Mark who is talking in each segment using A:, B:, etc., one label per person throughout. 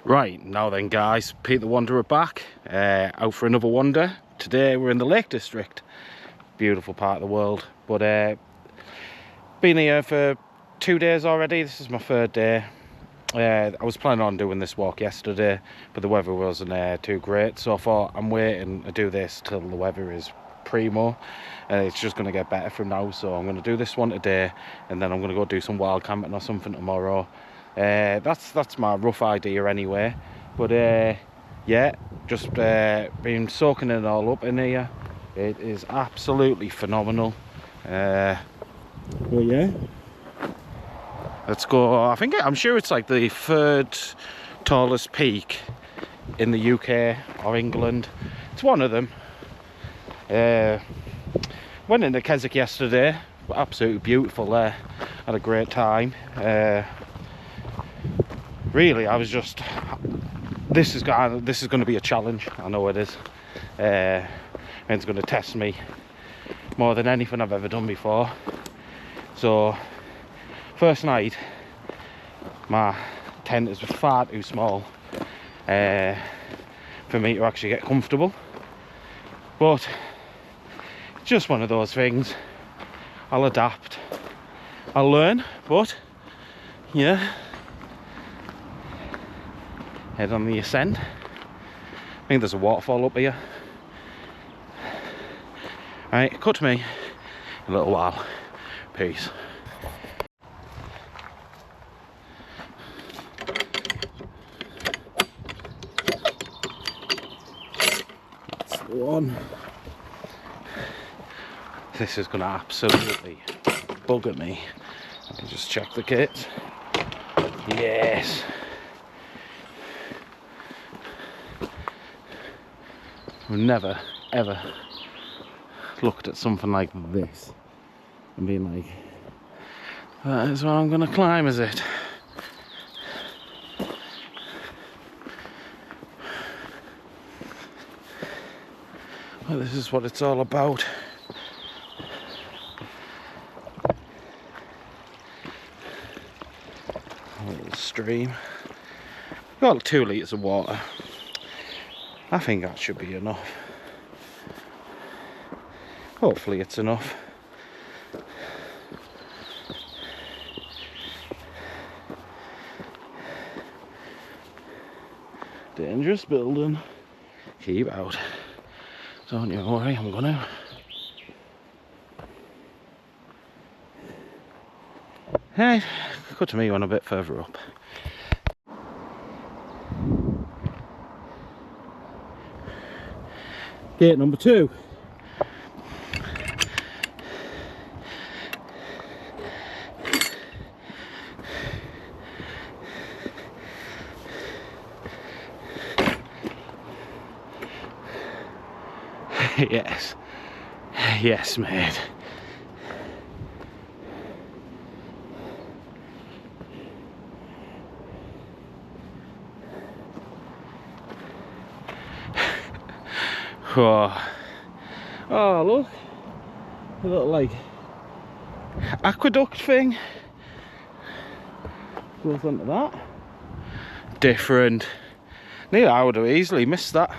A: Right, now then guys, Pete the Wanderer back, out for another wander. Today we're in the Lake District, beautiful part of the world, but been here for 2 days already. This is my third day. I was planning on doing this walk yesterday, but the weather wasn't too great, so I thought I'm waiting to do this till the weather is primo. It's just going to get better from now, so I'm going to do this one today, and then I'm going to go do some wild camping or something tomorrow. That's my rough idea anyway, but yeah, just been soaking it all up in here. It is absolutely phenomenal. Well, yeah, let's go. I'm sure it's like the third tallest peak in the UK or England. It's one of them. Went into Keswick yesterday, absolutely beautiful there, had a great time. Really, I was just, this is going to be a challenge. I know it is. And it's going to test me more than anything I've ever done before. So first night, my tent is far too small for me to actually get comfortable, but it's just one of those things. I'll adapt, I'll learn, but yeah. Head on the ascent. I think there's a waterfall up here. Right, cut to me in a little while. Peace. That's the one. This is gonna absolutely bugger me. Let me just check the kit. Yes. I've never ever looked at something like this and been like, that is what I'm gonna climb, is it? Well, this is what it's all about. A little stream. Got 2 litres of water. I think that should be enough. Hopefully it's enough. Dangerous building. Keep out. Don't you worry, I'm gonna. Hey, cut to me one a bit further up. Gate number 2. Yes. Yes, mate. Oh, look, a little like aqueduct thing goes onto that. Different. Neither I would have easily missed that.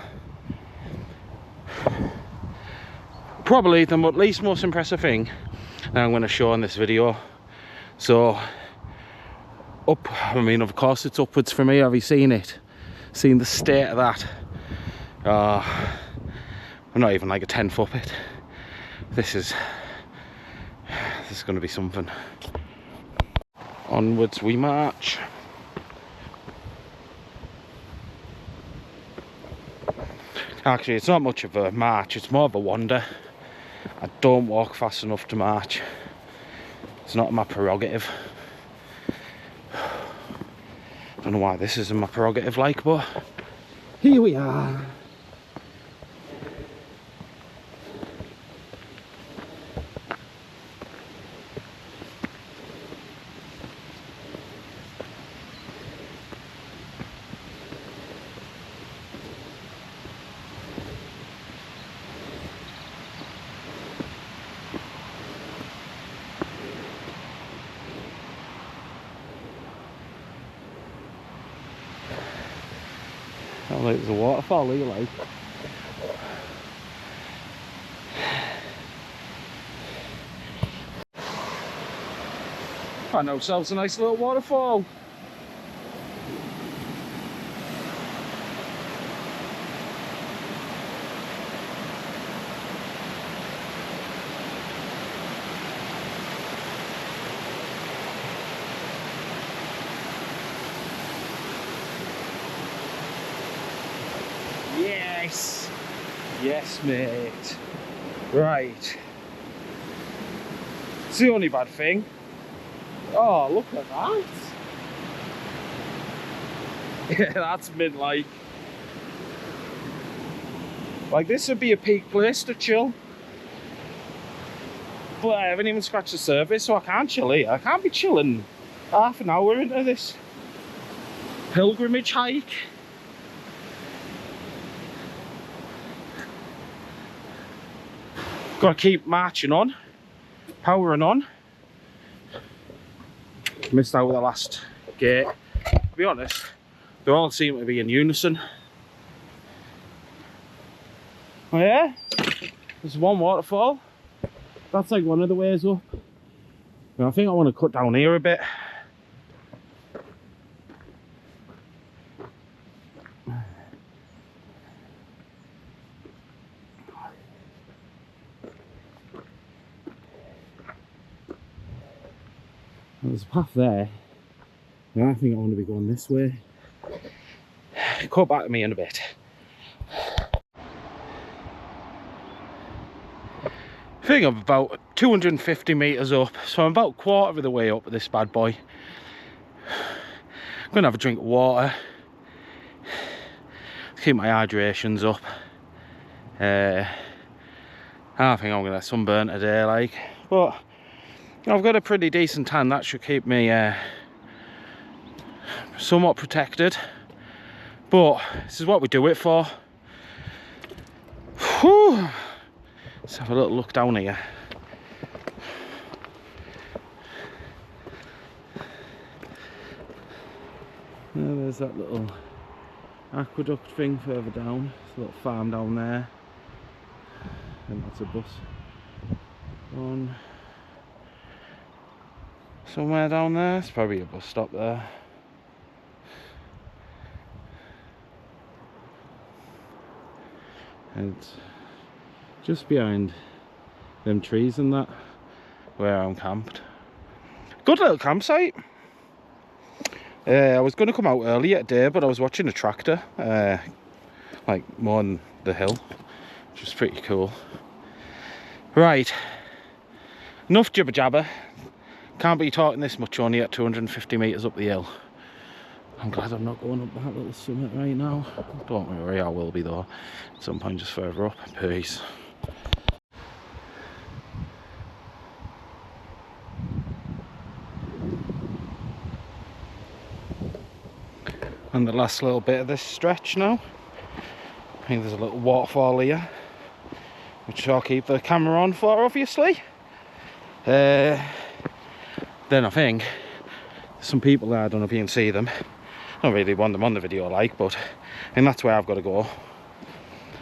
A: Probably the least most impressive thing that I'm going to show in this video. So I mean, of course it's upwards for me. Have you seen it? Seen the state of that? I'm not even like a 10-foot pit. This is going to be something. Onwards we march. Actually, it's not much of a march, it's more of a wander. I don't walk fast enough to march. It's not my prerogative. Don't know why this isn't my prerogative like, but here we are. Oh, like there's a waterfall here, like. Found ourselves a nice little waterfall. Yes! Yes, mate. Right. It's the only bad thing. Oh, look at that. Yeah, that's mint like. Like, this would be a peak place to chill. But I haven't even scratched the surface, so I can't chill here. I can't be chilling half an hour into this pilgrimage hike. Gotta keep marching on, powering on. Missed out with the last gate. To be honest, they all seem to be in unison. Oh yeah, there's one waterfall. That's like one of the ways up. And I think I want to cut down here a bit. There's a path there. And I think I want to be going this way. Cut back to me in a bit. I think I'm about 250 metres up, so I'm about a quarter of the way up with this bad boy. I'm gonna have a drink of water, keep my hydrations up. I think I'm gonna get sunburnt today, like, but I've got a pretty decent tan. That should keep me somewhat protected. But this is what we do it for. Whew. Let's have a little look down here. There's that little aqueduct thing further down. There's a little farm down there. And that's a bus on somewhere down there. It's probably a bus stop there. And just behind them trees and that, where I'm camped. Good little campsite. I was going to come out earlier today, but I was watching a tractor, like more on the hill, which was pretty cool. Right, enough jibber jabber. Can't be talking this much only at 250 metres up the hill. I'm glad I'm not going up that little summit right now. Don't worry, I will be though at some point just further up. Peace. And the last little bit of this stretch now. I think there's a little waterfall here, which I'll keep the camera on for, obviously. Then I think some people there, I don't know if you can see them. I don't really want them on the video, like, but I think that's where I've got to go.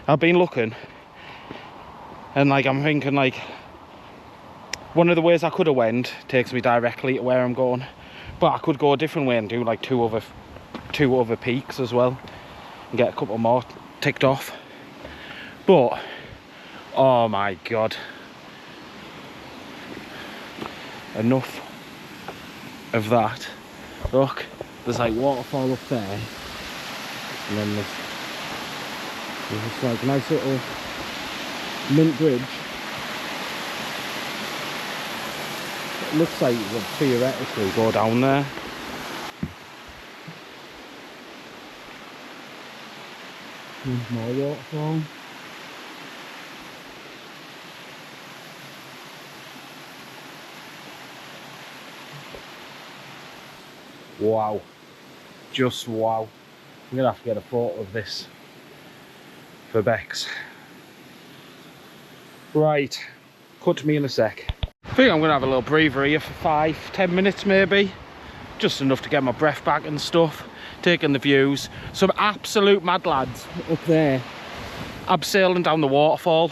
A: I've been looking, and like I'm thinking, like, one of the ways I could have went takes me directly to where I'm going, but I could go a different way and do like two other peaks as well and get a couple more ticked off. But oh my god, enough of that. Look, there's like waterfall up there, and then there's just like a nice little mint bridge. It looks like you could theoretically go down there. More waterfall. Wow, just wow. I'm gonna have to get a photo of this for Bex. Right, cut to me in a sec. I think I'm gonna have a little breather here for 5-10 minutes maybe. just enough to get my breath back and stuff. Taking the views. Some absolute mad lads up there abseiling down the waterfall.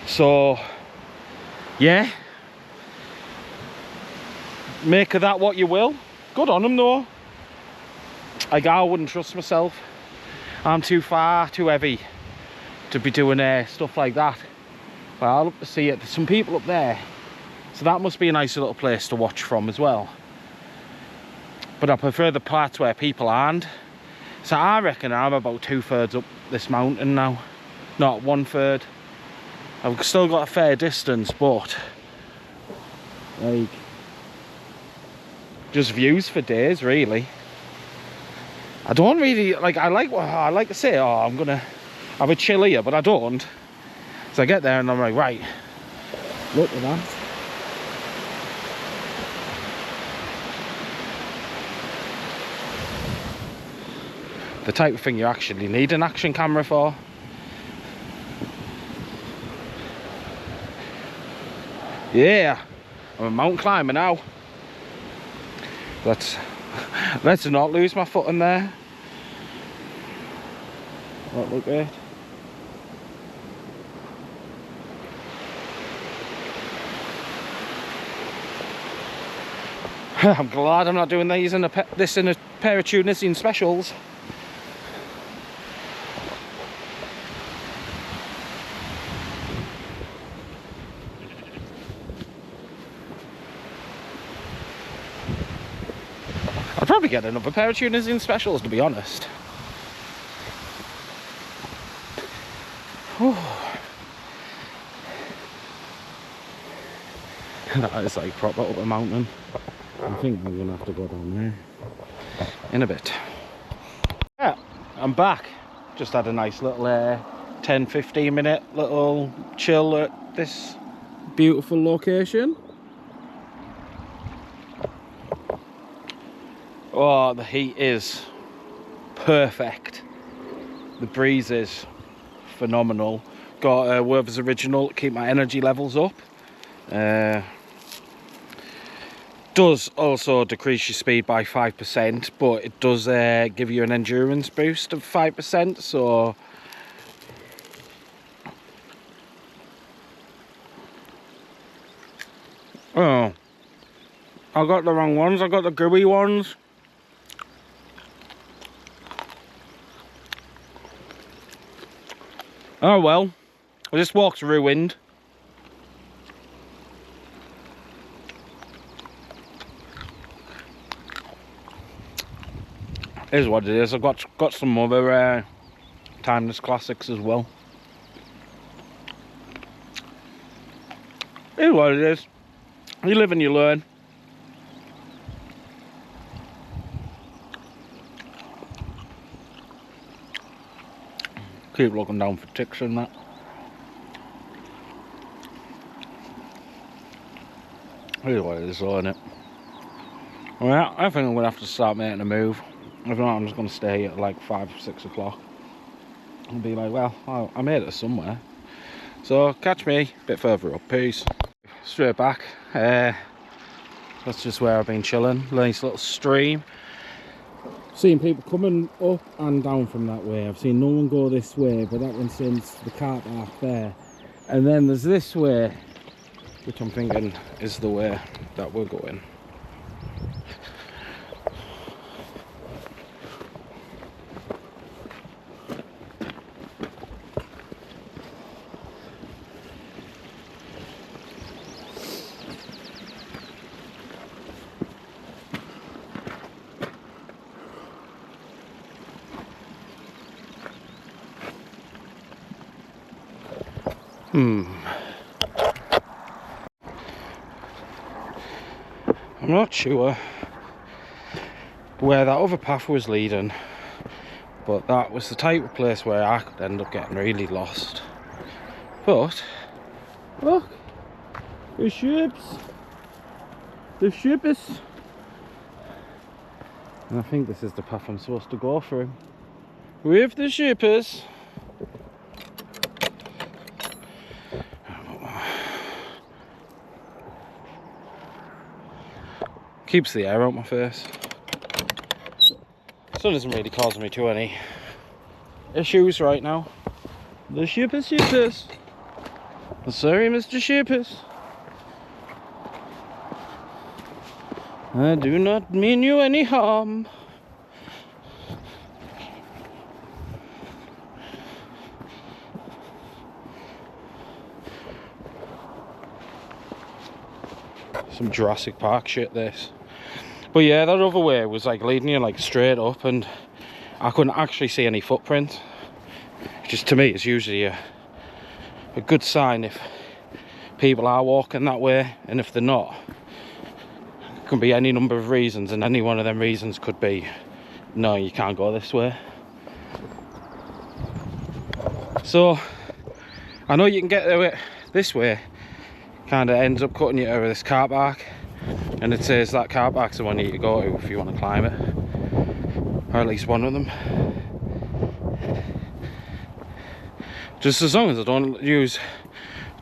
A: So yeah, make of that what you will. Good on them though. Like, I wouldn't trust myself. I'm too heavy to be doing stuff like that. Well, I'll look to see it. There's some people up there, so that must be a nice little place to watch from as well. But I prefer the parts where people aren't. So I reckon I'm about 2/3 up this mountain now. Not 1/3. I've still got a fair distance, but like, just views for days really. I don't really like, I like to say, oh, I'm gonna have a chill here, but I don't. So I get there and I'm like, right, look at that. The type of thing you actually need an action camera for. Yeah, I'm a mountain climber now. Let's not lose my foot in there. Look at it. I'm glad I'm not doing these in this in a pair of Tunisian specials. I'd probably get another pair of Tunisian specials, to be honest. Whew. That is like proper up a mountain. I think I'm gonna have to go down there in a bit. Yeah, I'm back. Just had a nice little 10-15 minute little chill at this beautiful location. Oh, the heat is perfect. The breeze is phenomenal. Got Werther's Original to keep my energy levels up. Does also decrease your speed by 5%, but it does give you an endurance boost of 5%. So oh, I got the wrong ones. I got the gooey ones. Oh well, this walk's ruined. Is what it is. I've got some other timeless classics as well. Is what it is. You live and you learn. Keep looking down for ticks and that. Is what it is, though, isn't it? Well, I think I'm gonna have to start making a move. If not, I'm just going to stay at like 5-6 o'clock and be like, well, I made it somewhere. So catch me a bit further up. Peace. Straight back. That's just where I've been chilling. Nice little stream. Seeing people coming up and down from that way. I've seen no one go this way, but that one sends the car park there. And then there's this way, which I'm thinking is the way that we're going. I'm not sure where that other path was leading, but that was the type of place where I could end up getting really lost. But look, the ships, the shippers. And I think this is the path I'm supposed to go through with the shippers. Keeps the air out my face. Sun isn't really causing me too any issues right now. The shippers. Sorry, Mr. Shippers. I do not mean you any harm. Some Jurassic Park shit, this. But yeah, that other way was like leading you like straight up, and I couldn't actually see any footprints. Which to me is usually a good sign if people are walking that way, and if they're not, it can be any number of reasons, and any one of them reasons could be, no, you can't go this way. So I know you can get to it this way, kind of ends up cutting you out of this car park, and it says that car park's the one you need to go to if you want to climb it, or at least one of them. Just as long as I don't use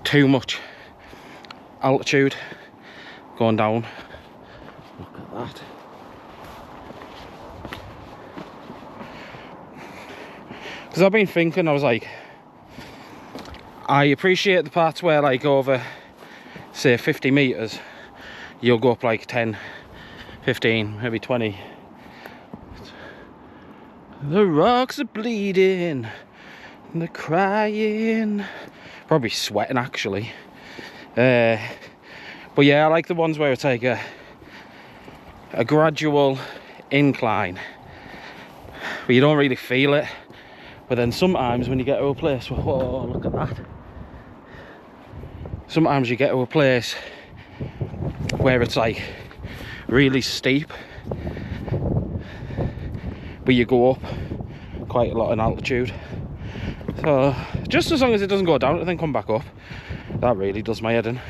A: too much altitude going down. Look at that. Because I've been thinking, I was like, I appreciate the parts where like over say 50 meters you'll go up like 10, 15, maybe 20. The rocks are bleeding, they're crying, probably sweating actually. But yeah, I like the ones where it's like a gradual incline, but you don't really feel it. But then sometimes when you get to a place, whoa, look at that. Sometimes you get to a place where it's like really steep, but you go up quite a lot in altitude. So just as long as it doesn't go down and then come back up, that really does my head in.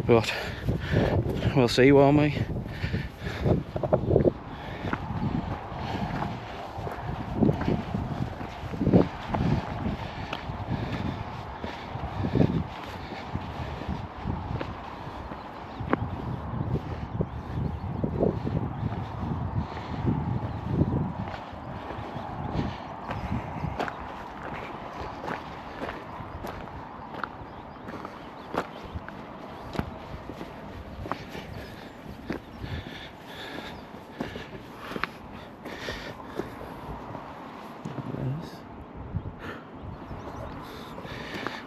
A: But we'll see, won't we?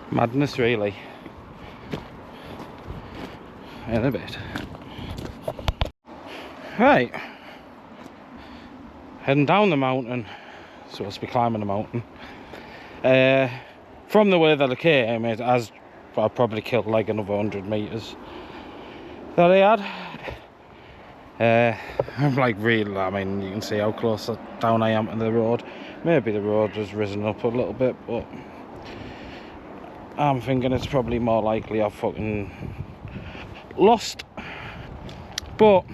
A: Madness, really. In a bit. Right. Heading down the mountain. Supposed to be climbing the mountain. From the way that I came, it has I probably killed like another 100 meters that I had. I'm like real. I mean, you can see how close down I am to the road. Maybe the road has risen up a little bit, but I'm thinking it's probably more likely I've fucking lost. But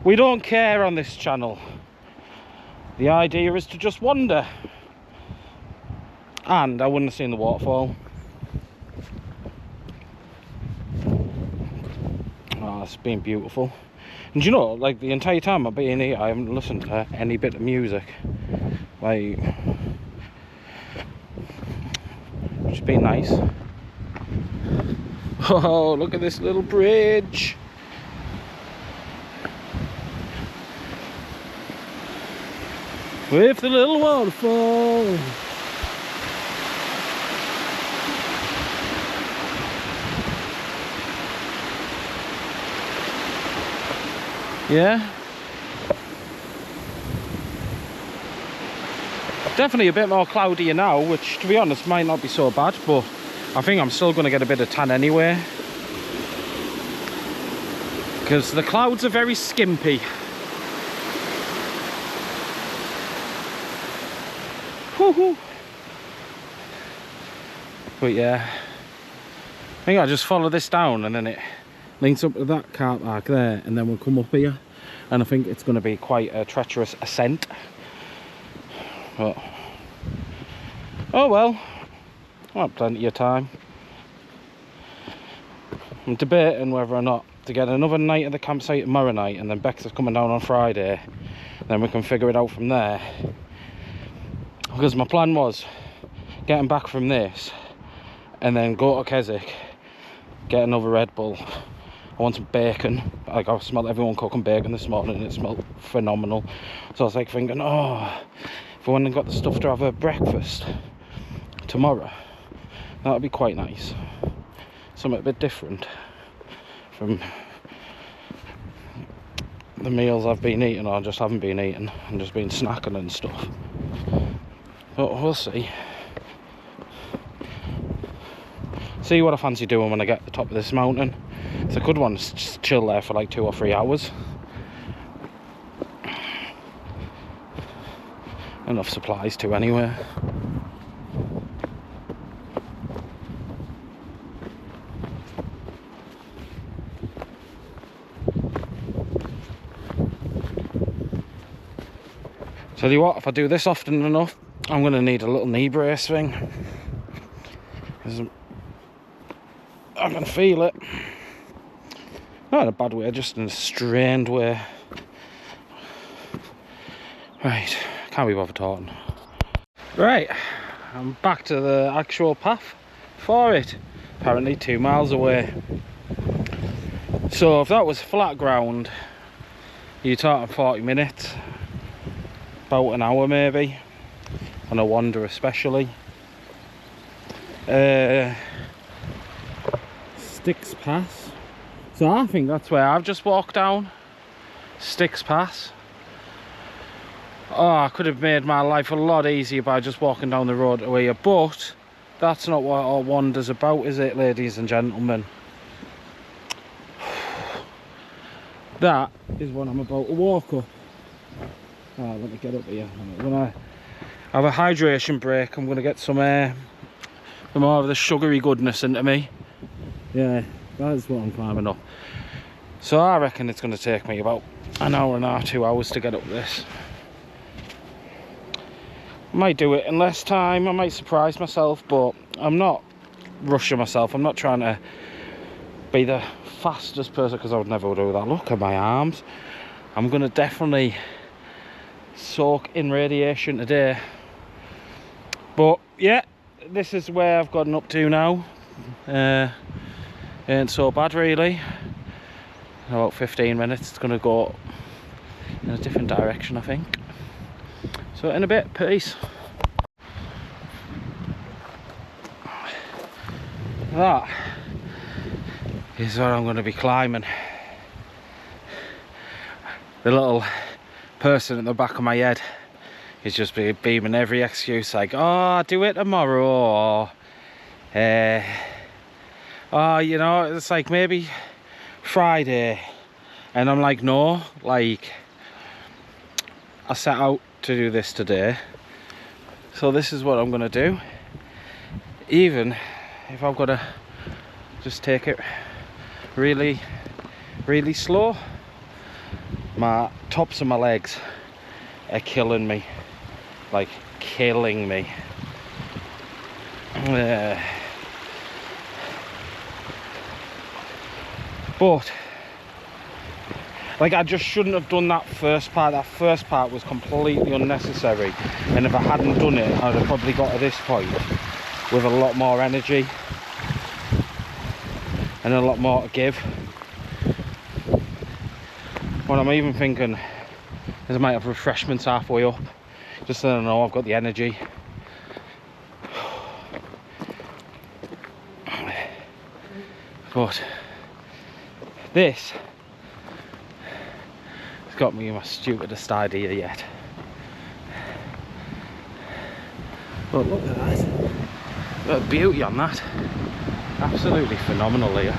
A: we don't care on this channel. The idea is to just wander. And I wouldn't have seen the waterfall. Oh, it's been beautiful. And you know, like the entire time I've been here, I haven't listened to any bit of music. Like, it's been nice. Oh, look at this little bridge. With the little waterfall. Yeah. Definitely a bit more cloudier now, which to be honest might not be so bad, but I think I'm still going to get a bit of tan anyway, because the clouds are very skimpy. Woohoo! But yeah, I think I'll just follow this down and then it links up to that car park there, and then we'll come up here, and I think it's going to be quite a treacherous ascent. But oh well, I have plenty of time. I'm debating whether or not to get another night at the campsite tomorrow night, and then Bex is coming down on Friday, then we can figure it out from there. Because my plan was getting back from this and then go to Keswick, get another Red Bull. I want some bacon. Like, I smelled everyone cooking bacon this morning and it smelled phenomenal. So I was like thinking, oh, if I went and got the stuff to have a breakfast tomorrow, that would be quite nice. Something a bit different from the meals I've been eating, or just haven't been eating, and just been snacking and stuff. But we'll see. See what I fancy doing when I get to the top of this mountain. It's a good one to just chill there for like 2 or 3 hours. Enough supplies too anyway. Tell you what, if I do this often enough, I'm going to need a little knee brace thing. I can feel it. Not in a bad way, just in a strained way. Right, can't be bothered talking. Right, I'm back to the actual path for it. Apparently 2 miles away. So if that was flat ground, you're talking 40 minutes. About an hour maybe. On a wander especially. Sticks Pass. So I think that's where I've just walked down. Sticks Pass. Oh, I could have made my life a lot easier by just walking down the road away here, but that's not what our wander's about, is it, ladies and gentlemen? That is what I'm about to walk up. Oh, let me get up here. I'm gonna have a hydration break. I'm gonna get some more of the sugary goodness into me. Yeah, that is what I'm climbing up. So I reckon it's going to take me about an hour and a half, 2 hours to get up this. I might do it in less time. I might surprise myself, but I'm not rushing myself. I'm not trying to be the fastest person, because I would never do that. Look at my arms. I'm going to definitely soak in radiation today. But yeah, this is where I've gotten up to now. Ain't so bad really. In about 15 minutes it's going to go in a different direction, I think. So in a bit, peace. That is what I'm going to be climbing. The little person at the back of my head is just beaming every excuse, like, oh, I'll do it tomorrow, or oh, you know, it's like maybe Friday. And I'm like, no, like, I set out to do this today, so this is what I'm gonna do, even if I've got to just take it really slow. My tops of my legs are killing me, like killing me. But like, I just shouldn't have done that first part. That first part was completely unnecessary, and if I hadn't done it, I'd have probably got to this point with a lot more energy and a lot more to give. What I'm even thinking is I might have refreshments halfway up, just so I know I've got the energy. But this has got me in my stupidest idea yet. But look at that. Look at the beauty on that. Absolutely phenomenal here.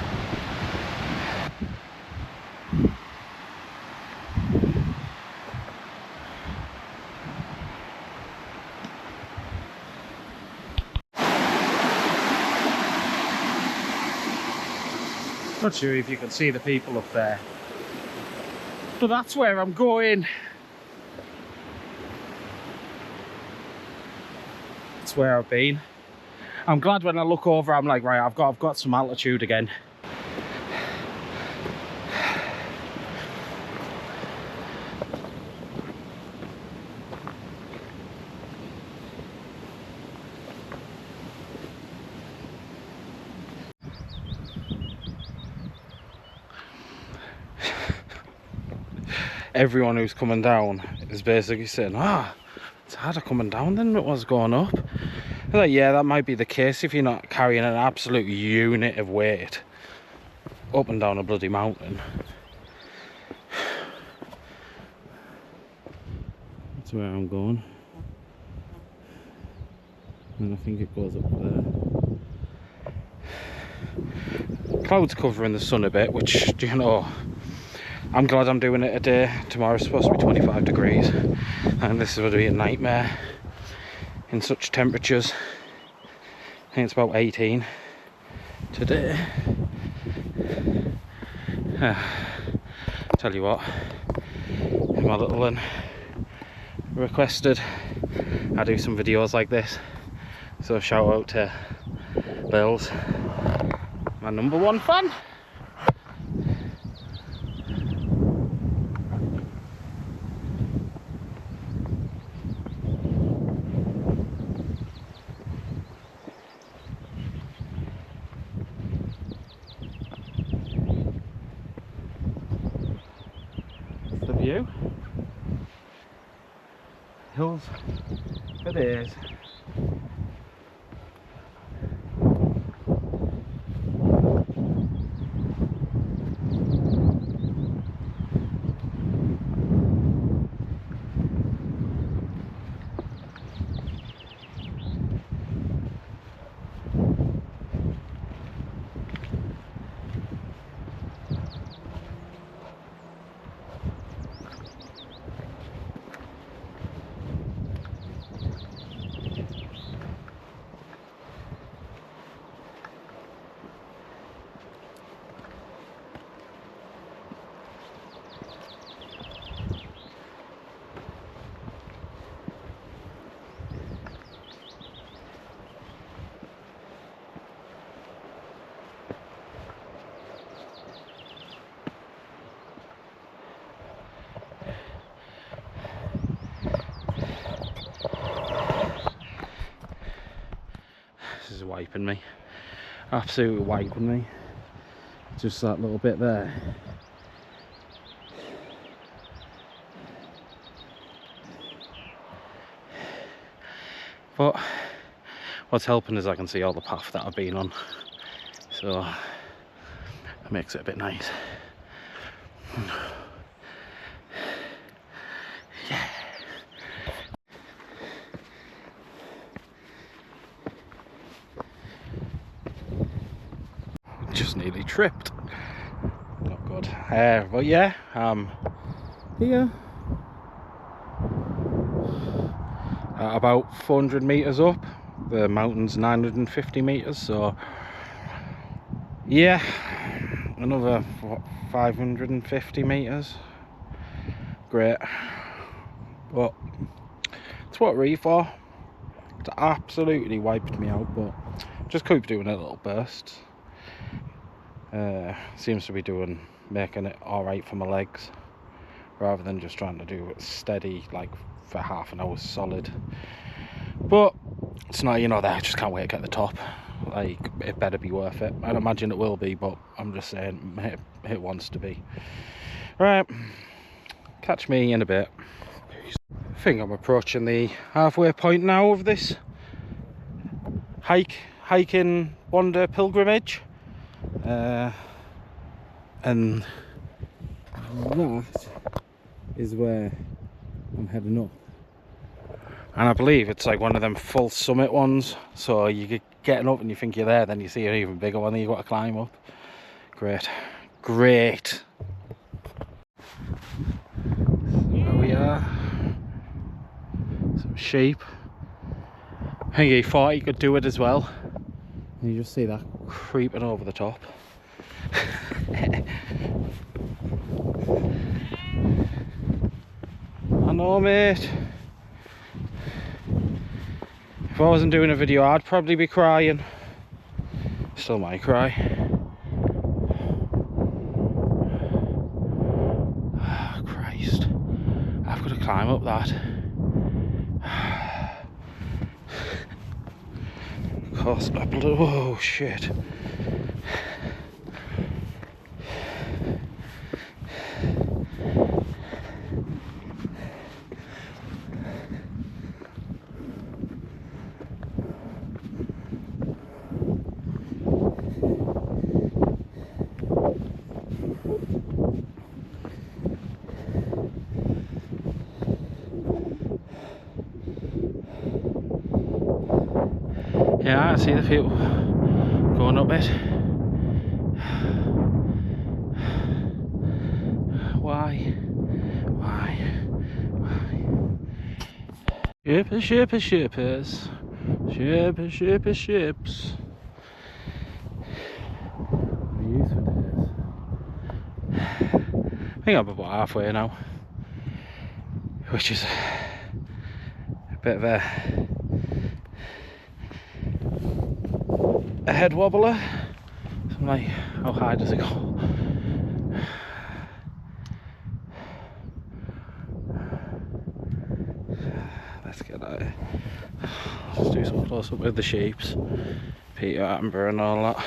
A: Not sure if you can see the people up there, but that's where I'm going. That's where I've been. I'm glad when I look over, I'm like, right, I've got some altitude again. everyone who's coming down is basically saying, it's harder coming down than it was going up. I'm like, yeah, that might be the case if you're not carrying an absolute unit of weight up and down a bloody mountain. That's where I'm going. And I think it goes up there. Clouds covering the sun a bit, which, you know, I'm glad I'm doing it a day. Tomorrow's supposed to be 25 degrees, and this is going to be a nightmare in such temperatures. I think it's about 18 today. Tell you what, my little one requested I do some videos like this, so shout out to Bills, my #1 fan. The view, hills for days. This is wiping me, absolutely wiping me. Just that little bit there. But what's helping is I can see all the path that I've been on, so it makes it a bit nice. Yeah. Just nearly tripped. Not good. But yeah, here about 400 meters up. The mountain's 950 meters, so yeah, another 550 meters. Great. But it's what we're here for. It's absolutely wiped me out, but just keep doing a little burst. Seems to be making it all right for my legs, rather than just trying to do it steady like for half an hour solid. But it's not, you know, that I just can't wait to get the top. Like, it better be worth it. I'd imagine it will be, but I'm just saying it wants to be. Right, catch me in a bit. I think I'm approaching the halfway point now of this hiking wander pilgrimage. And that is where I'm heading up, and I believe it's like one of them full summit ones, so you get getting up and you think you're there, then you see an even bigger one that you've got to climb up. Great, great. There we are, some sheep. I think he thought he could do it as well, and you just see that creeping over the top. I know, mate. If I wasn't doing a video, I'd probably be crying. Still might cry. Oh, Christ. I've got to climb up that. Of course, oh shit. Yeah, I see the people going up it. Why? Shippers. Ships. The use for days. I think I'm about halfway now, which is a bit of a head wobbler. So I'm like, how high does it go? Let's get out. Let's do some close up with the shapes, Peter Attenborough and all that.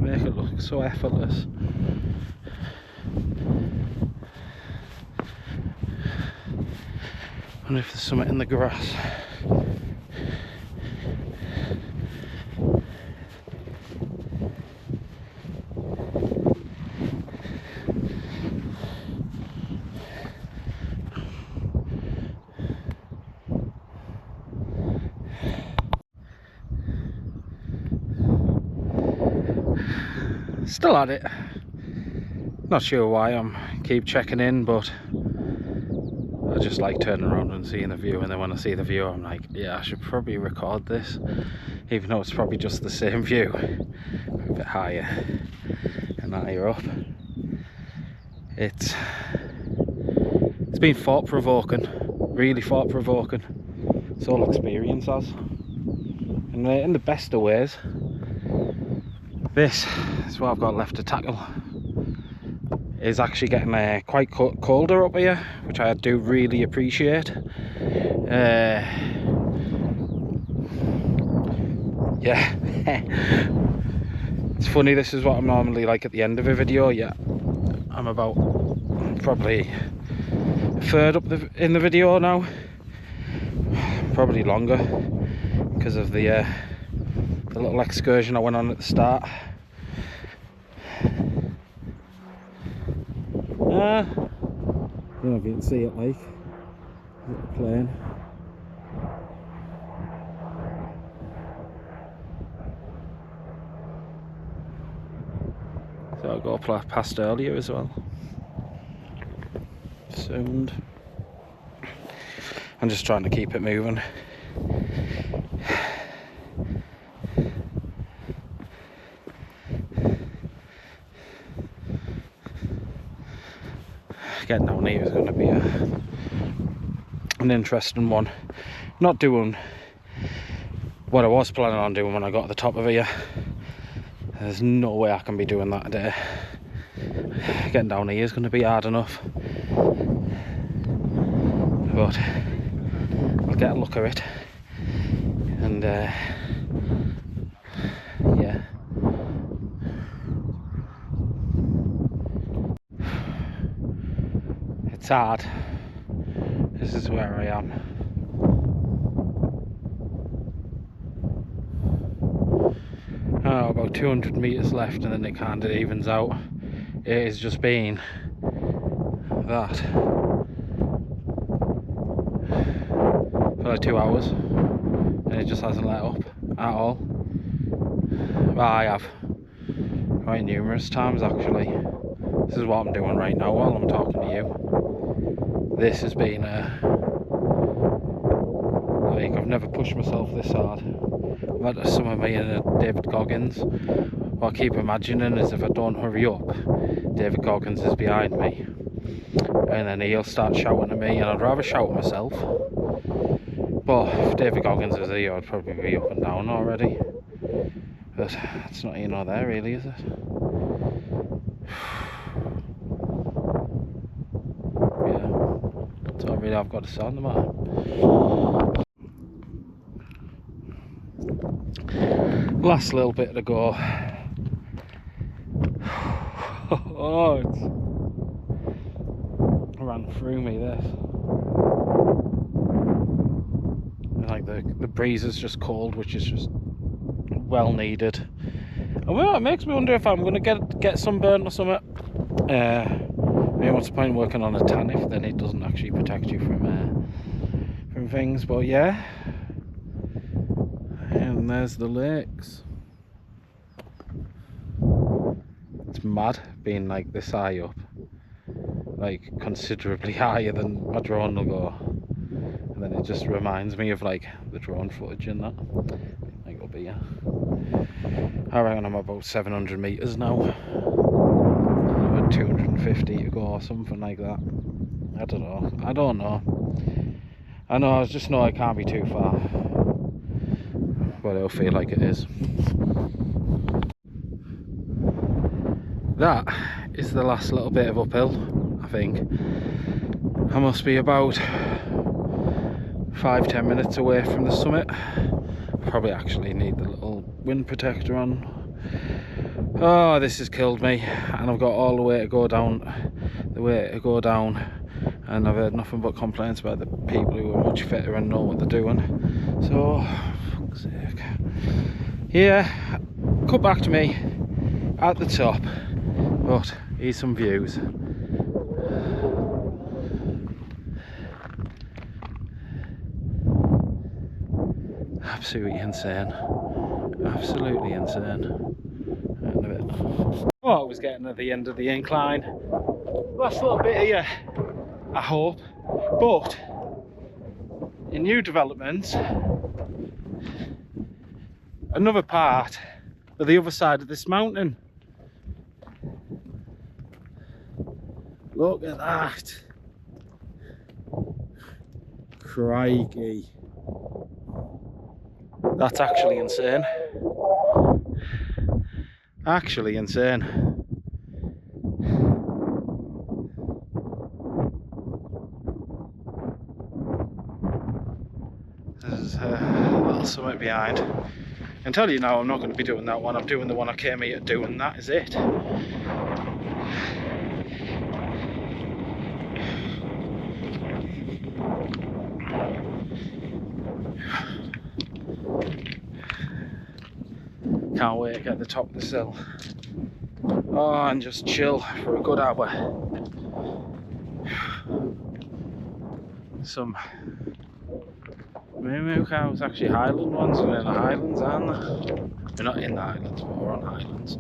A: Make it look so effortless. I wonder if there's something in the grass. Still at it. Not sure why I'm keep checking in, but I just like turning around and seeing the view, and then when I see the view I'm like, yeah, I should probably record this, even though it's probably just the same view, a bit higher and higher up. It's been thought-provoking, really thought-provoking. This whole experience has, and in the best of ways. This is what I've got left to tackle. It's actually getting quite colder up here, which I do really appreciate. Yeah. It's funny, this is what I'm normally like at the end of a video. Yeah, I'm about probably a third up in the video now. Probably longer because of the little excursion I went on at the start. I don't know if you can see it, like a plane. So I'll go past earlier as well. Sound. I'm just trying to keep it moving. Getting down here is going to be an interesting one. Not doing what I was planning on doing when I got to the top of here. There's no way I can be doing that today. Getting down here is going to be hard enough, but I'll get a look at it, and yeah. It's hard. This is where I am. Oh, about 200 metres left and then it kind of evens out. It has just been that for like 2 hours and it just hasn't let up at all. Well, I have quite numerous times actually. This is what I'm doing right now while I'm talking to you. This has been like, I've never pushed myself this hard. I've had some of me in David Goggins. What I keep imagining is if I don't hurry up, David Goggins is behind me, and then he'll start shouting at me, and I'd rather shout at myself. But if David Goggins is here, I'd probably be up and down already. But it's not here nor there really, is it? Yeah, that's all really I've got to say on the matter. Last little bit to go. Oh, it's ran through me, this. Like the breeze is just cold, which is just well needed. And well, it makes me wonder if I'm going to get sunburned or something. Maybe what's the point working on a tan if then it doesn't actually protect you from things? But yeah, and there's the lakes. It's mad being like this high up, like considerably higher than my drone will go. And then it just reminds me of like the drone footage and that. Like it'll be, I reckon I'm about 700 meters now. About 250 to go or something like that. I don't know. I just know it can't be too far. But it'll feel like it is. That is the last little bit of uphill, I think. I must be about 5-10 minutes away from the summit. Probably actually need the little wind protector on. Oh, this has killed me, and I've got all the way to go down, and I've heard nothing but complaints about the people who are much fitter and know what they're doing. So, fuck's sake. Yeah, cut back to me at the top, but here's some views. Absolutely insane. Absolutely insane. Oh, I was getting at the end of the incline. Last little bit here, I hope. But in new developments, another part of the other side of this mountain. Look at that. Crikey. That's actually insane. Actually insane. There's a little summit behind. I can tell you now I'm not going to be doing that one. I'm doing the one I came here to do, and that is it. Can't wait to get to the top of the hill. Oh, and just chill for a good hour. Some moo cows, actually Highland ones, we're in the Highlands, aren't they? We're not in the Highlands, but we're on Highlands.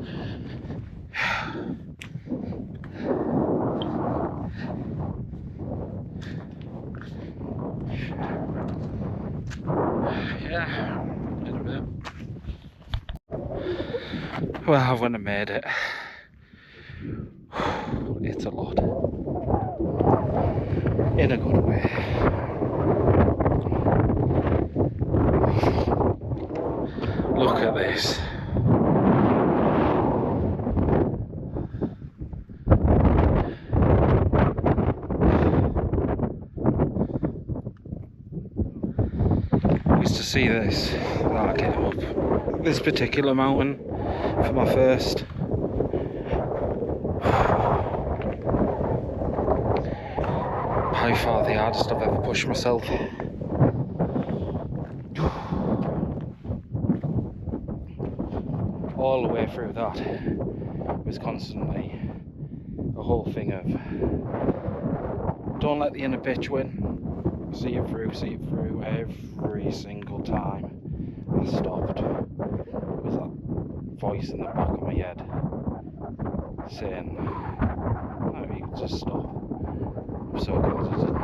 A: Yeah, in a bit. Well, I wouldn't have made it. It's a lot. In a good way. Look at this. I used to see this when I came up this particular mountain for my first. By far the hardest I've ever pushed myself. All the way through that was constantly a whole thing of don't let the inner pitch win, see it through every single time I stopped. There was that voice in the back of my head saying, no, you can just stop. I'm so glad I didn't.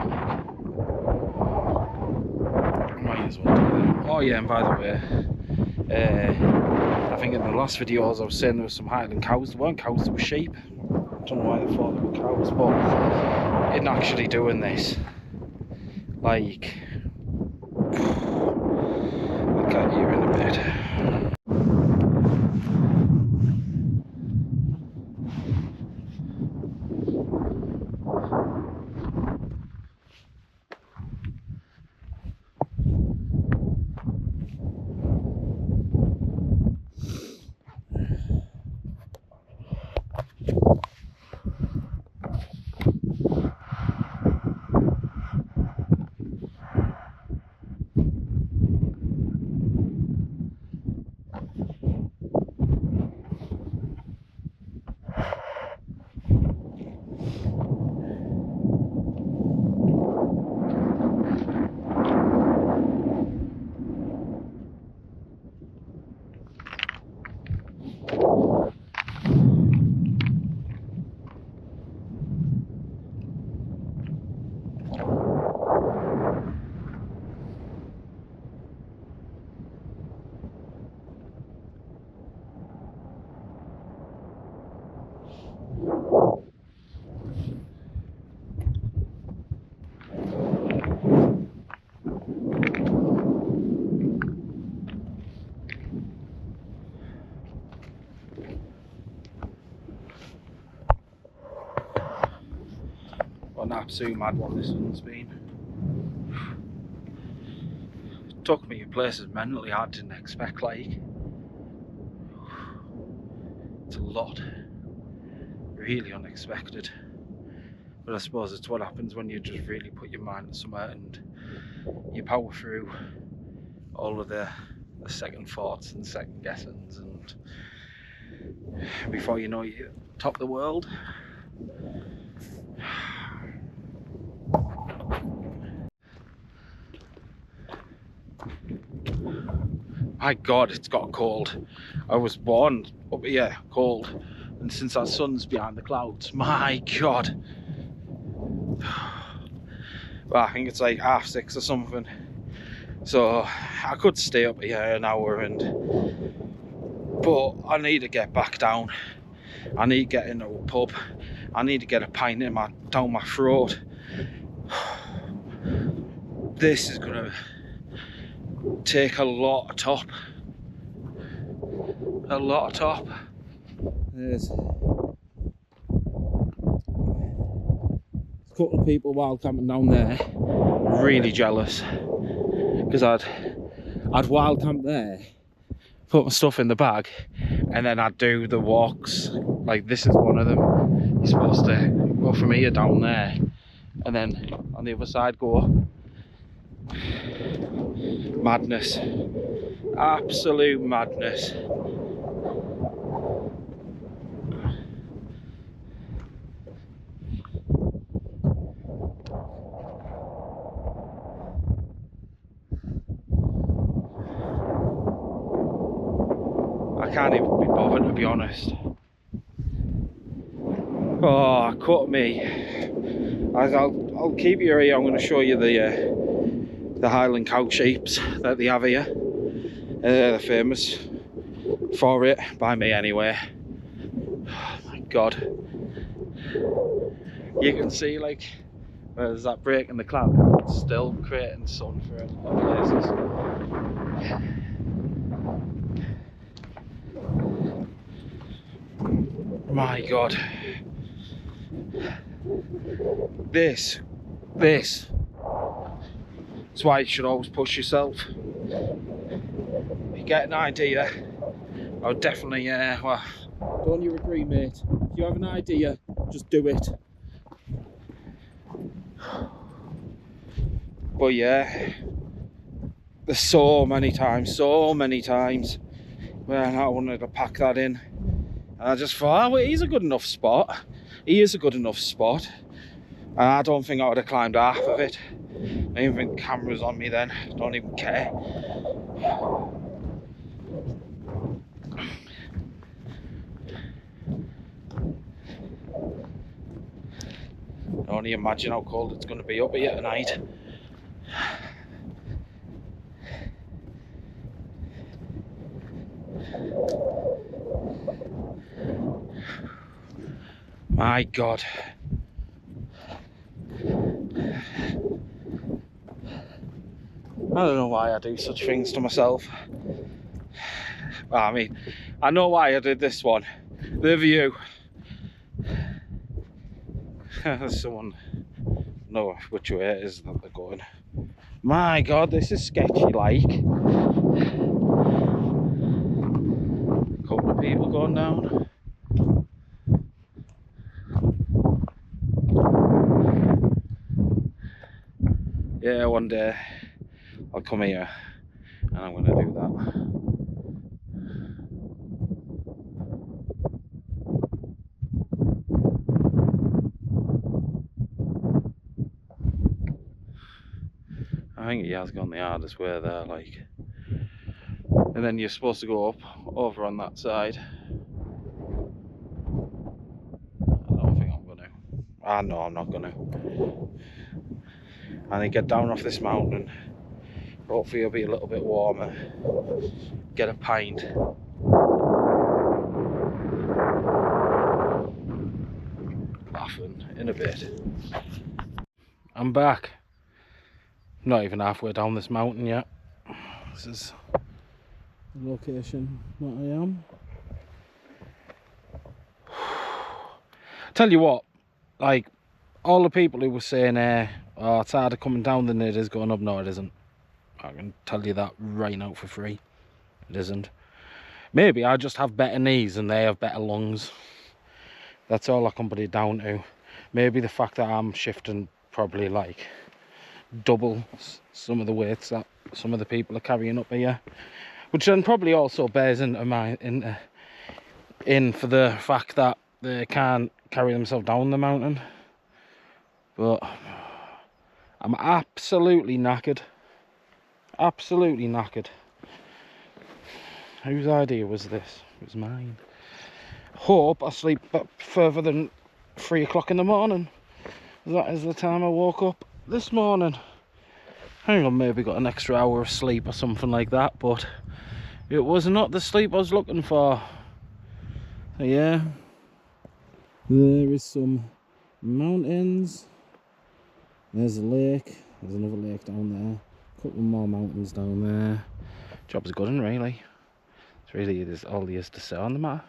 A: Might as well do that. Oh yeah, and by the way, I think in the last videos I was saying there were some Highland cows. There weren't cows, there were sheep. I don't know why they thought they were cows, but in actually doing this, like, I'll get you in a bit. absolute mad what this sun's been. It took me to places mentally I didn't expect, like. It's a lot. Really unexpected. But I suppose it's what happens when you just really put your mind to somewhere and you power through all of the second thoughts and second guessings, and before you know it, you're top of the world. My God, it's got cold. I was born up here cold, and since that sun's behind the clouds, my God. Well, I think it's like 6:30 or something. So I could stay up here an hour, but I need to get back down. I need to get into a pub. I need to get a pint down my throat. This is gonna take a lot of top. A lot of top. There's a couple of people wild camping down there. Really jealous because I'd wild camp there, put my stuff in the bag, and then I'd do the walks. Like this is one of them. You're supposed to go from here down there, and then on the other side go up. Madness. Absolute madness. I can't even be bothered, to be honest. Oh, cut me. I'll keep you here. I'm going to show you the Highland cow shapes that they have here. They're famous for it, by me anyway. Oh my God. You can see, like, where there's that break in the cloud, it's still creating sun for a lot of places. My God. This is why you should always push yourself. If you get an idea, I would definitely, well, don't you agree, mate? If you have an idea, just do it. But yeah, there's so many times where I wanted to pack that in. And I just thought, oh, well, he's a good enough spot. He is a good enough spot. And I don't think I would have climbed half of it. I didn't think cameras on me then. Don't even care. I only imagine how cold it's going to be up here tonight. My God. I don't know why I do such things to myself. Well, I mean, I know why I did this one. The view. There's someone know which way it is that they're going. My God, this is sketchy, like. A couple of people going down. Yeah, one day I'll come here and I'm going to do that. I think he has gone the hardest way there, like. And then you're supposed to go up over on that side. I don't think I'm going to. Ah, no, I'm not going to. And then get down off this mountain. Hopefully it'll be a little bit warmer. Get a pint. Laughing in a bit. I'm back. I'm not even halfway down this mountain yet. This is the location that I am. Tell you what, like, all the people who were saying, oh, it's harder coming down than it is going up. No, it isn't. I can tell you that right now for free. It isn't. Maybe I just have better knees and they have better lungs. That's all I can put it down to. Maybe the fact that I'm shifting probably like double some of the weights that some of the people are carrying up here, which then probably also bears into in for the fact that they can't carry themselves down the mountain. But I'm absolutely knackered. Absolutely knackered. Whose idea was this? It was mine. Hope I sleep further than 3 o'clock in the morning. That is the time I woke up this morning. I think I maybe got an extra hour of sleep or something like that, but it was not the sleep I was looking for. So yeah, there is some mountains. There's a lake. There's another lake down there. A couple more mountains down there. Job's good, and really, it's really all there is to say on the matter.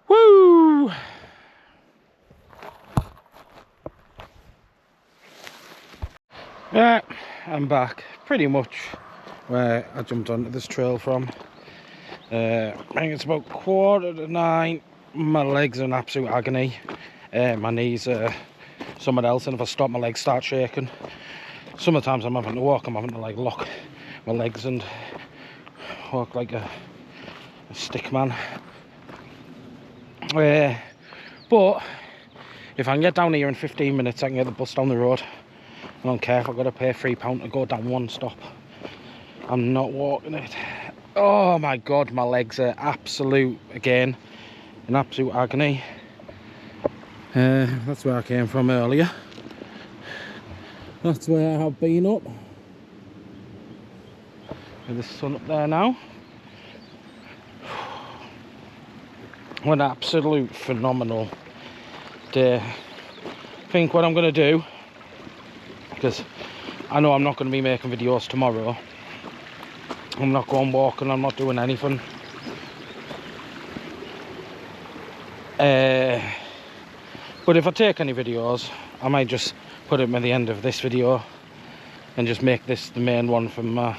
A: Woo! Yeah, I'm back pretty much where I jumped onto this trail from. I think it's about 9:15. My legs are in absolute agony. My knees are somewhere else, and if I stop, my legs start shaking. Sometimes I'm having to walk, I'm having to like lock my legs and walk like a stick man. But if I can get down here in 15 minutes, I can get the bus down the road. I don't care if I've got to pay £3 to go down one stop. I'm not walking it. Oh my god, my legs are in absolute agony. That's where I came from earlier. That's where I have been up. With the sun up there now. What an absolute phenomenal day. I think what I'm going to do, because I know I'm not going to be making videos tomorrow. I'm not going walking, I'm not doing anything. But if I take any videos, I might just put them at the end of this video and just make this the main one from my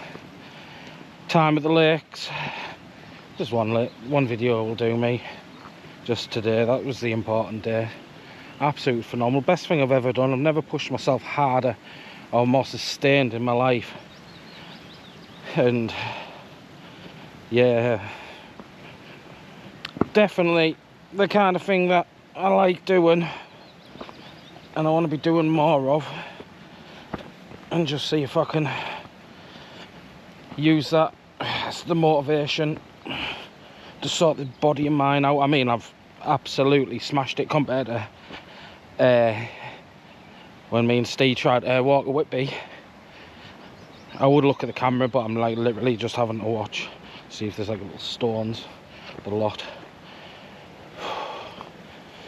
A: time at the lakes. Just one video will do me. Just today, that was the important day. Absolutely phenomenal. Best thing I've ever done. I've never pushed myself harder or more sustained in my life. And yeah, definitely the kind of thing that I like doing and I want to be doing more of, and just see if I can use that as the motivation to sort the body and mind out. I mean, I've absolutely smashed it compared to when me and Steve tried to walk a Whitby. I would look at the camera, but I'm like literally just having to watch, see if there's like little stones, the lot.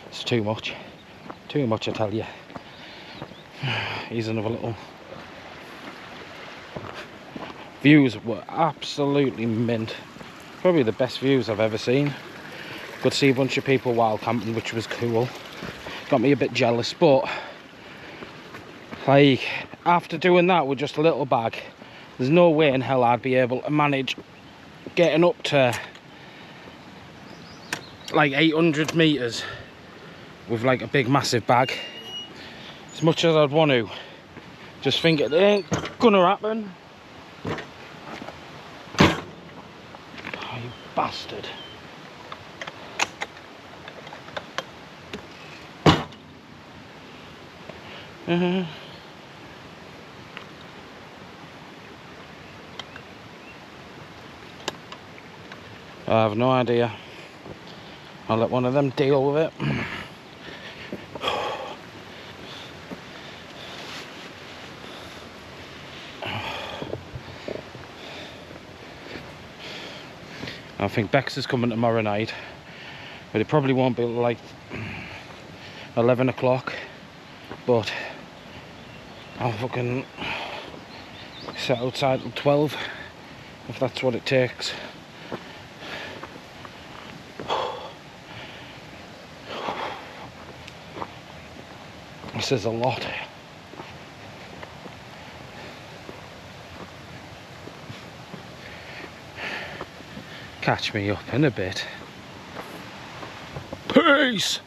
A: It's too much, I tell you. Here's another little. Views were absolutely mint. Probably the best views I've ever seen. Could see a bunch of people wild camping, which was cool. Got me a bit jealous, but like after doing that with just a little bag, there's no way in hell I'd be able to manage getting up to like 800 meters with like a big massive bag. As much as I'd want to, just think it ain't gonna happen. Oh, you bastard. I have no idea. I'll let one of them deal with it. I think Bex is coming tomorrow night, but it probably won't be like 11 o'clock, but I'll fucking sit outside till 12 if that's what it takes. This is a lot. Catch me up in a bit. Peace!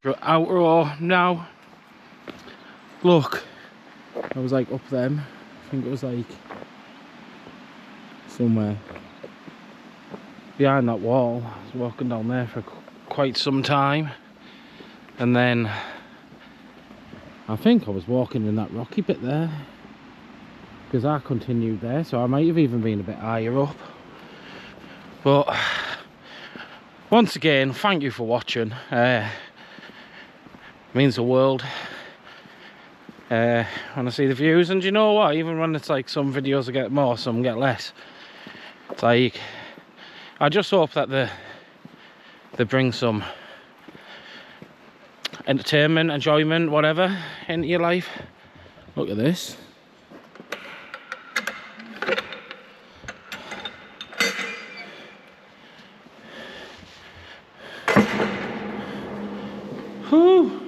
A: We're out raw now. Look, I was like up them. I think it was like somewhere behind that wall. I was walking down there for quite some time, and then I think I was walking in that rocky bit there, because I continued there, so I might have even been a bit higher up. But once again, thank you for watching. Means the world when I see the views. And you know what, even when it's like some videos I get more, some get less, it's like I just hope that they bring some entertainment, enjoyment, whatever into your life. Look at this. Whew.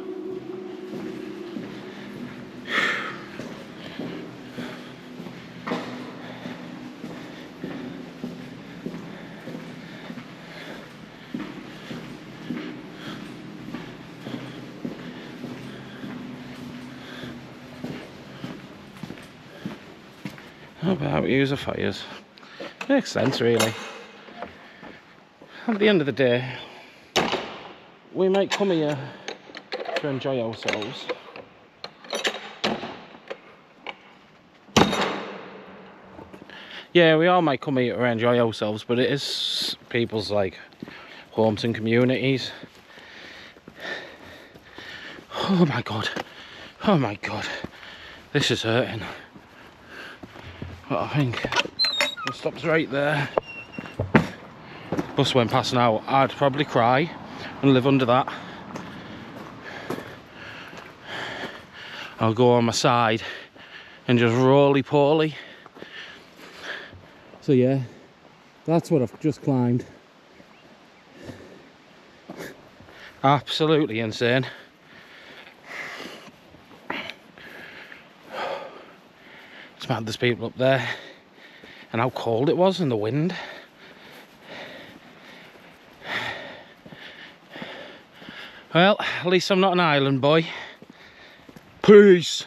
A: How about use of fires? Makes sense, really. At the end of the day, we might come here to enjoy ourselves. Yeah, we all might come here to enjoy ourselves, but it is people's like homes and communities. Oh my god. Oh my god. This is hurting. But I think it stops right there. Bus went past now. I'd probably cry and live under that. I'll go on my side and just roly-poly. So yeah, that's what I've just climbed. Absolutely insane. It's mad there's people up there, and how cold it was in the wind. Well, at least I'm not an island boy. Peace.